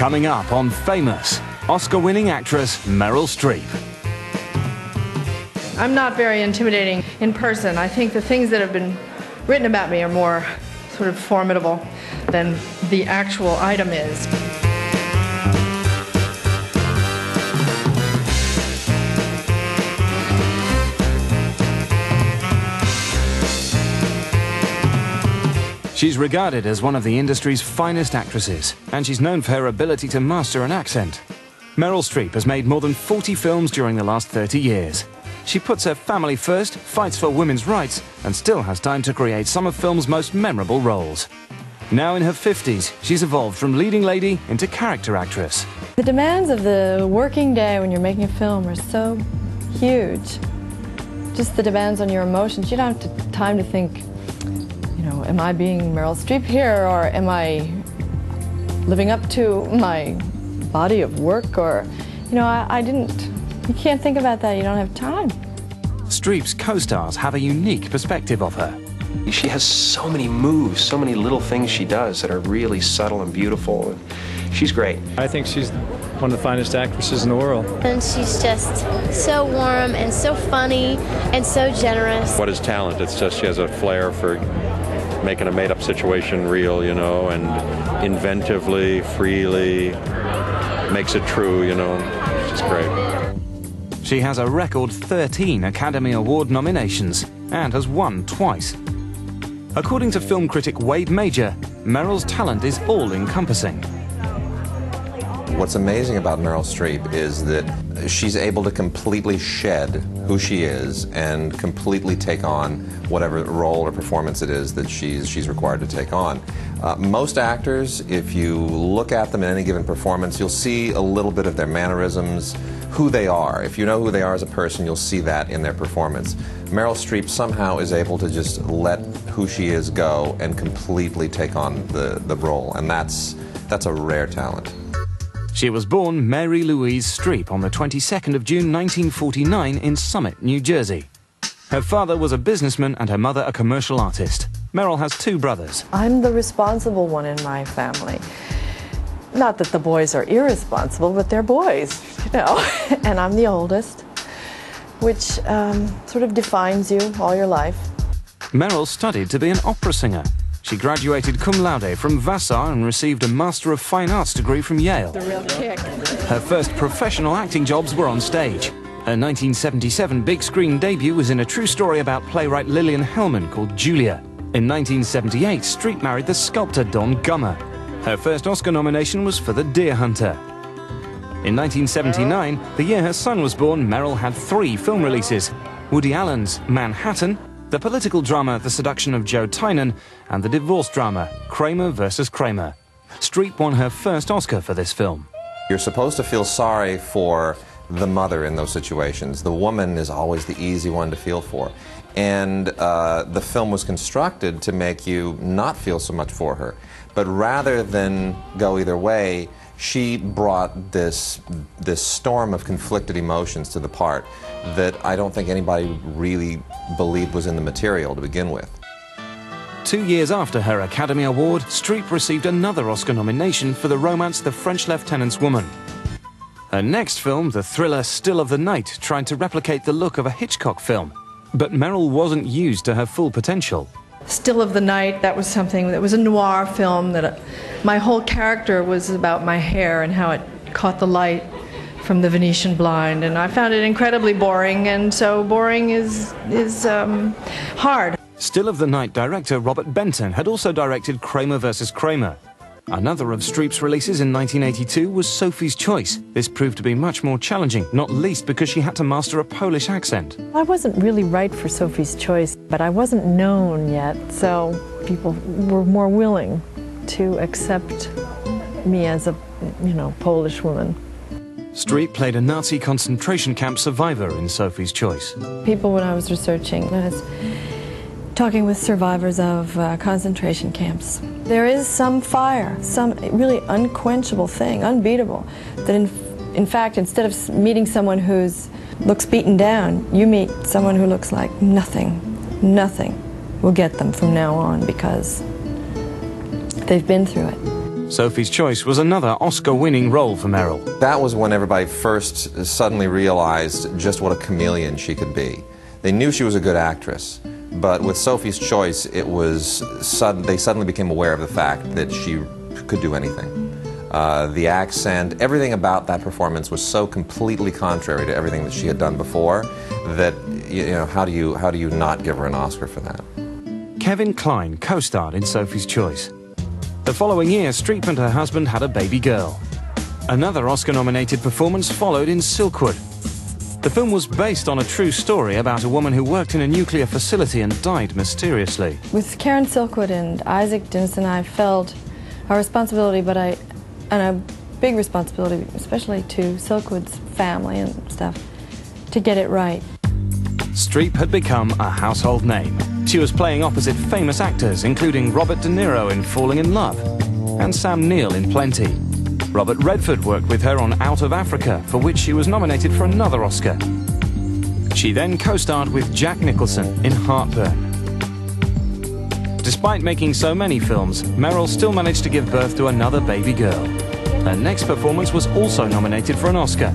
Coming up on Famous, Oscar-winning actress Meryl Streep. I'm not very intimidating in person. I think the things that have been written about me are more sort of formidable than the actual item is. She's regarded as one of the industry's finest actresses, and she's known for her ability to master an accent. Meryl Streep has made more than 40 films during the last 30 years. She puts her family first, fights for women's rights, and still has time to create some of film's most memorable roles. Now in her 50s, she's evolved from leading lady into character actress. The demands of the working day when you're making a film are so huge. Just the demands on your emotions. You don't have time to think, am I being Meryl Streep here, or am I living up to my body of work, or, you can't think about that, you don't have time. Streep's co-stars have a unique perspective of her. She has so many moves, so many little things she does that are really subtle and beautiful, and she's great. I think she's one of the finest actresses in the world. And she's just so warm and so funny and so generous. What is talent? It's just she has a flair for making a made-up situation real, and inventively, freely makes it true, It's just great. She has a record 13 Academy Award nominations and has won twice. According to film critic Wade Major, Meryl's talent is all-encompassing. What's amazing about Meryl Streep is that she's able to completely shed who she is and completely take on whatever role or performance it is that she's required to take on. Most actors, if you look at them in any given performance, you'll see a little bit of their mannerisms, who they are. If you know who they are as a person, you'll see that in their performance. Meryl Streep somehow is able to just let who she is go and completely take on the role, and that's a rare talent. She was born Mary Louise Streep on the 22nd of June 1949 in Summit, New Jersey. Her father was a businessman and her mother a commercial artist. Meryl has two brothers. I'm the responsible one in my family. Not that the boys are irresponsible, but they're boys, and I'm the oldest, which sort of defines you all your life. Meryl studied to be an opera singer. She graduated cum laude from Vassar and received a Master of Fine Arts degree from Yale. The real kick. Her first professional acting jobs were on stage. Her 1977 big screen debut was in a true story about playwright Lillian Hellman called Julia. In 1978, Streep married the sculptor Don Gummer. Her first Oscar nomination was for The Deer Hunter. In 1979, the year her son was born, Meryl had 3 film releases: Woody Allen's Manhattan, the political drama The Seduction of Joe Tynan, and the divorce drama Kramer vs. Kramer. Streep won her first Oscar for this film. You're supposed to feel sorry for the mother in those situations. The woman is always the easy one to feel for. And the film was constructed to make you not feel so much for her. But rather than go either way, she brought this storm of conflicted emotions to the part that I don't think anybody really believed was in the material to begin with. 2 years after her Academy Award, Streep received another Oscar nomination for the romance The French Lieutenant's Woman. Her next film, the thriller Still of the Night, tried to replicate the look of a Hitchcock film. But Meryl wasn't used to her full potential. Still of the Night, that was something that was a noir film that my whole character was about my hair and how it caught the light from the Venetian blind, and I found it incredibly boring, and so boring is hard. Still of the Night director Robert Benton had also directed Kramer vs. Kramer. Another of Streep's releases in 1982 was Sophie's Choice. This proved to be much more challenging, not least because she had to master a Polish accent. I wasn't really right for Sophie's Choice, but I wasn't known yet, so people were more willing to accept me as a, Polish woman. Streep played a Nazi concentration camp survivor in Sophie's Choice. People, when I was researching, I was talking with survivors of concentration camps. There is some fire, some really unquenchable thing, unbeatable, that in fact, instead of meeting someone who looks beaten down, you meet someone who looks like nothing will get them from now on because they've been through it. Sophie's Choice was another Oscar-winning role for Meryl. That was when everybody first suddenly realized just what a chameleon she could be. They knew she was a good actress, but with Sophie's Choice, it was they suddenly became aware of the fact that she could do anything. The accent, everything about that performance was so completely contrary to everything that she had done before that, you know, how do you not give her an Oscar for that? Kevin Kline co-starred in Sophie's Choice. The following year, Streep and her husband had a baby girl. Another Oscar-nominated performance followed in Silkwood. The film was based on a true story about a woman who worked in a nuclear facility and died mysteriously. With Karen Silkwood and Isaac Dinesen, I felt a responsibility, and a big responsibility, especially to Silkwood's family and stuff, to get it right. Streep had become a household name. She was playing opposite famous actors, including Robert De Niro in Falling in Love and Sam Neill in Plenty. Robert Redford worked with her on Out of Africa, for which she was nominated for another Oscar. She then co-starred with Jack Nicholson in Heartburn. Despite making so many films, Meryl still managed to give birth to another baby girl. Her next performance was also nominated for an Oscar.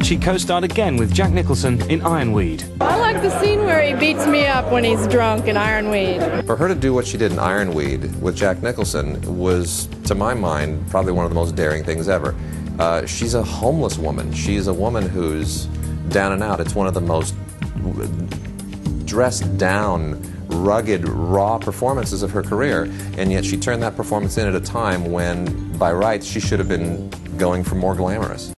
She co-starred again with Jack Nicholson in Ironweed. I like the scene where he beats me up when he's drunk in Ironweed. For her to do what she did in Ironweed with Jack Nicholson was, to my mind, probably one of the most daring things ever. She's a homeless woman. She's a woman who's down and out. It's one of the most dressed down, rugged, raw performances of her career, and yet she turned that performance in at a time when, by rights, she should have been going for more glamorous.